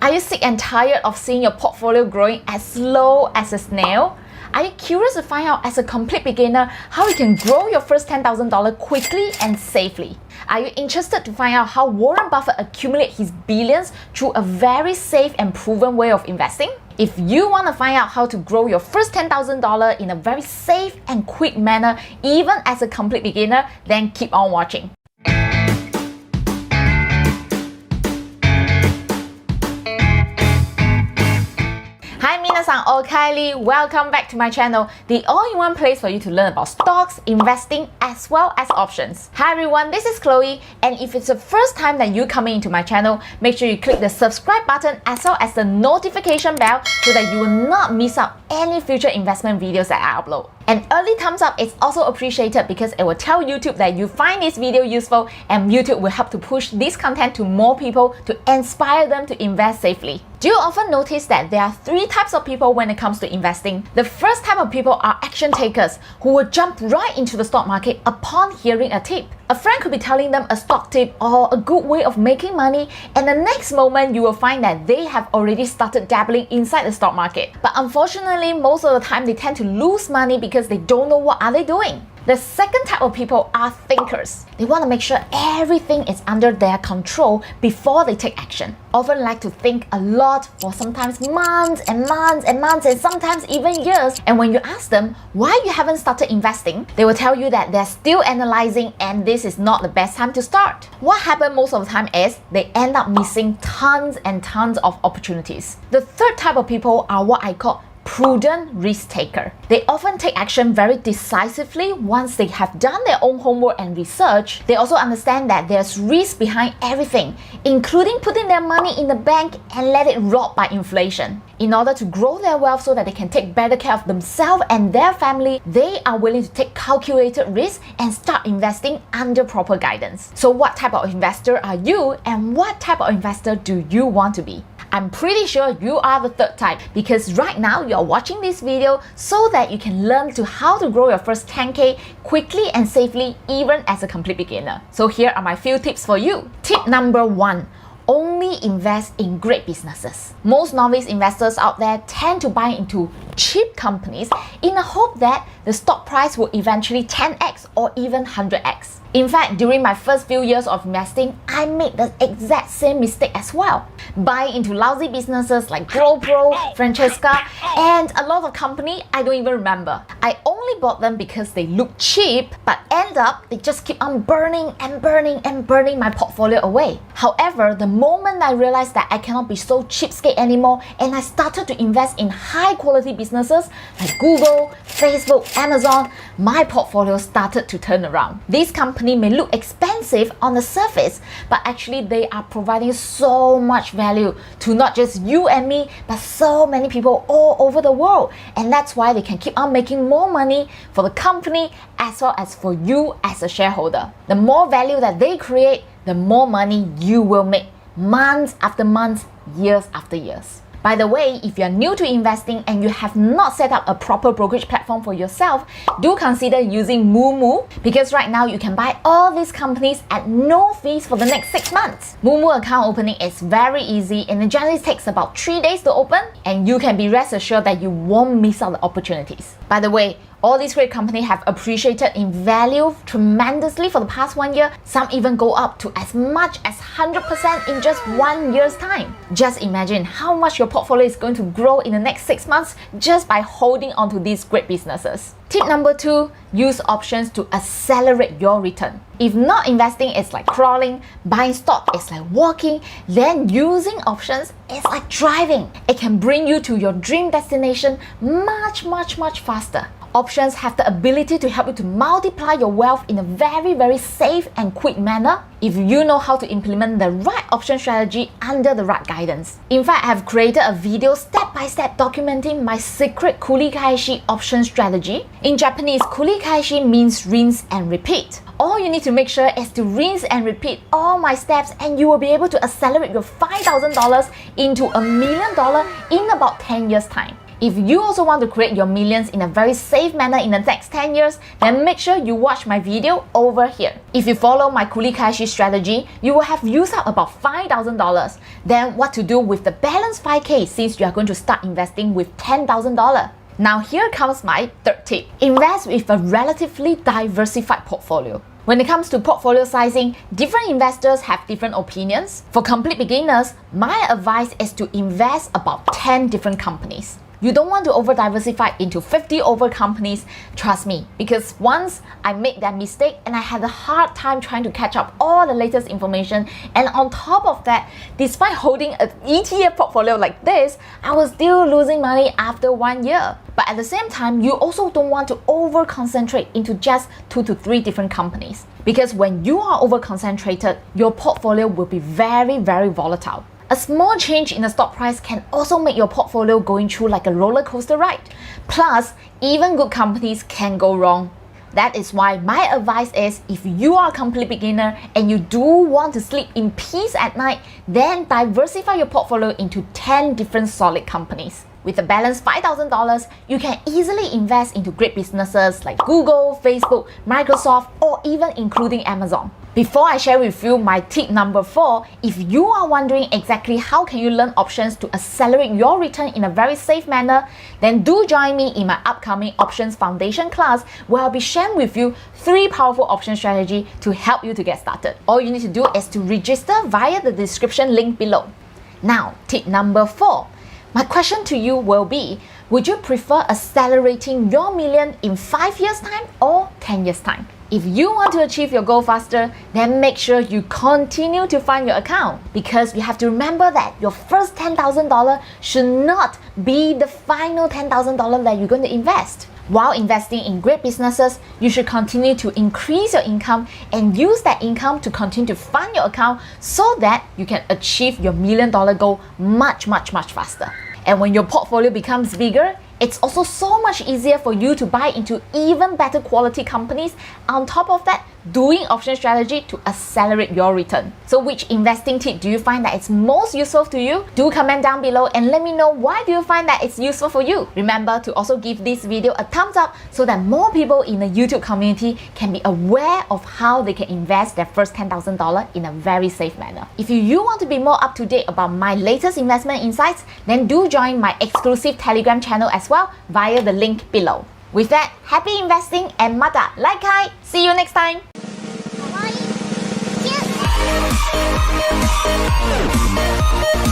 Are you sick and tired of seeing your portfolio growing as slow as a snail? Are you curious to find out as a complete beginner how you can grow your first $10,000 quickly and safely? Are you interested to find out how Warren Buffett accumulates his billions through a very safe and proven way of investing? If you want to find out how to grow your first $10,000 in a very safe and quick manner, even as a complete beginner, then keep on watching. Hi minasan, okaeli, welcome back to my channel, the all-in-one place for you to learn about stocks, investing, as well as options. Hi everyone, this is Chloe, and if it's the first time that you're coming into my channel, make sure you click the subscribe button as well as the notification bell so that you will not miss out any future investment videos that I upload. An early thumbs up is also appreciated because it will tell YouTube that you find this video useful, and YouTube will help to push this content to more people to inspire them to invest safely. Do you often notice that there are three types of people when it comes to investing? The first type of people are action takers who will jump right into the stock market upon hearing a tip. A friend could be telling them a stock tip or a good way of making money, and the next moment you will find that they have already started dabbling inside the stock market. But unfortunately, most of the time they tend to lose money because they don't know what are they doing. The second type of people are thinkers. They want to make sure everything is under their control before they take action. Often like to think a lot for sometimes months and months and months and sometimes even years. And when you ask them why you haven't started investing, they will tell you that they're still analyzing and this is not the best time to start. What happens most of the time is they end up missing tons and tons of opportunities. The third type of people are what I call prudent risk taker. They often take action very decisively once they have done their own homework and research. They also understand that there's risk behind everything, including putting their money in the bank and let it rot by inflation. In order to grow their wealth so that they can take better care of themselves and their family, they are willing to take calculated risks and start investing under proper guidance. So what type of investor are you, and what type of investor do you want to be? I'm pretty sure you are the third type because right now you're watching this video so that you can learn to how to grow your first 10K quickly and safely even as a complete beginner. So here are my few tips for you. Tip number 1. Only invest in great businesses. Most novice investors out there tend to buy into cheap companies in the hope that the stock price will eventually 10x or even 100x. In fact, during my first few years of investing, I made the exact same mistake as well. Buying into lousy businesses like GoPro, Francesca, and a lot of companies I don't even remember. I only bought them because they look cheap, but end up they just keep on burning and burning and burning my portfolio away. However, the moment I realized that I cannot be so cheapskate anymore and I started to invest in high quality businesses like Google, Facebook, Amazon, my portfolio started to turn around. These companies may look expensive on the surface, but actually they are providing so much value to not just you and me, but so many people all over the world. And that's why they can keep on making more money for the company as well as for you as a shareholder. The more value that they create, the more money you will make, months after months, years after years. By the way, if you're new to investing and you have not set up a proper brokerage platform for yourself, do consider using Moomoo, because right now you can buy all these companies at no fees for the next 6 months. Moomoo account opening is very easy and it generally takes about 3 days to open, and you can be rest assured that you won't miss out the opportunities. By the way, all these great companies have appreciated in value tremendously for the past 1 year. Some even go up to as much as 100% in just 1 year's time. Just imagine how much your portfolio is going to grow in the next 6 months just by holding on to these great businesses. Tip number 2, use options to accelerate your return. If not investing is like crawling, buying stock is like walking, then using options is like driving. It can bring you to your dream destination much faster. Options have the ability to help you to multiply your wealth in a very safe and quick manner if you know how to implement the right option strategy under the right guidance. In fact, I have created a video step-by-step documenting my secret kurikaishi option strategy. In Japanese, kurikaishi means rinse and repeat. All you need to make sure is to rinse and repeat all my steps, and you will be able to accelerate your $5,000 into $1 million in about 10 years time. If you also want to create your millions in a very safe manner in the next 10 years, then make sure you watch my video over here. If you follow my Kulikashi strategy, you will have used up about $5,000. Then what to do with the balance 5K since you are going to start investing with $10,000? Now here comes my third tip. Invest with a relatively diversified portfolio. When it comes to portfolio sizing, different investors have different opinions. For complete beginners, my advice is to invest about 10 different companies. You don't want to over-diversify into 50 over companies, trust me, because once I made that mistake and I had a hard time trying to catch up all the latest information, and on top of that, despite holding an ETF portfolio like this, I was still losing money after 1 year. But at the same time, you also don't want to over-concentrate into just 2 to 3 different companies. Because when you are over-concentrated, your portfolio will be very, very volatile. A small change in the stock price can also make your portfolio going through like a roller coaster ride. Plus, even good companies can go wrong. That is why my advice is, if you are a complete beginner and you do want to sleep in peace at night, then diversify your portfolio into 10 different solid companies. With a balance $5,000, you can easily invest into great businesses like Google, Facebook, Microsoft, or even including Amazon. Before I share with you my tip number 4, if you are wondering exactly how can you learn options to accelerate your return in a very safe manner, then do join me in my upcoming Options Foundation class, where I'll be sharing with you 3 powerful option strategies to help you to get started. All you need to do is to register via the description link below. Now, tip number 4. My question to you will be, would you prefer accelerating your million in 5 years' time or 10 years' time? If you want to achieve your goal faster, then make sure you continue to fund your account, because you have to remember that your first $10,000 should not be the final $10,000 that you're going to invest. While investing in great businesses, you should continue to increase your income and use that income to continue to fund your account so that you can achieve your $1 million goal much faster. And when your portfolio becomes bigger, it's also so much easier for you to buy into even better quality companies. On top of that, doing option strategy to accelerate your return. So which investing tip do you find that it's most useful to you? Do comment down below and let me know why do you find that it's useful for you. Remember to also give this video a thumbs up so that more people in the YouTube community can be aware of how they can invest their first $10,000 in a very safe manner. If you want to be more up to date about my latest investment insights, then do join my exclusive Telegram channel as well via the link below. With that, happy investing and mata like kai. See you next time. Cheers!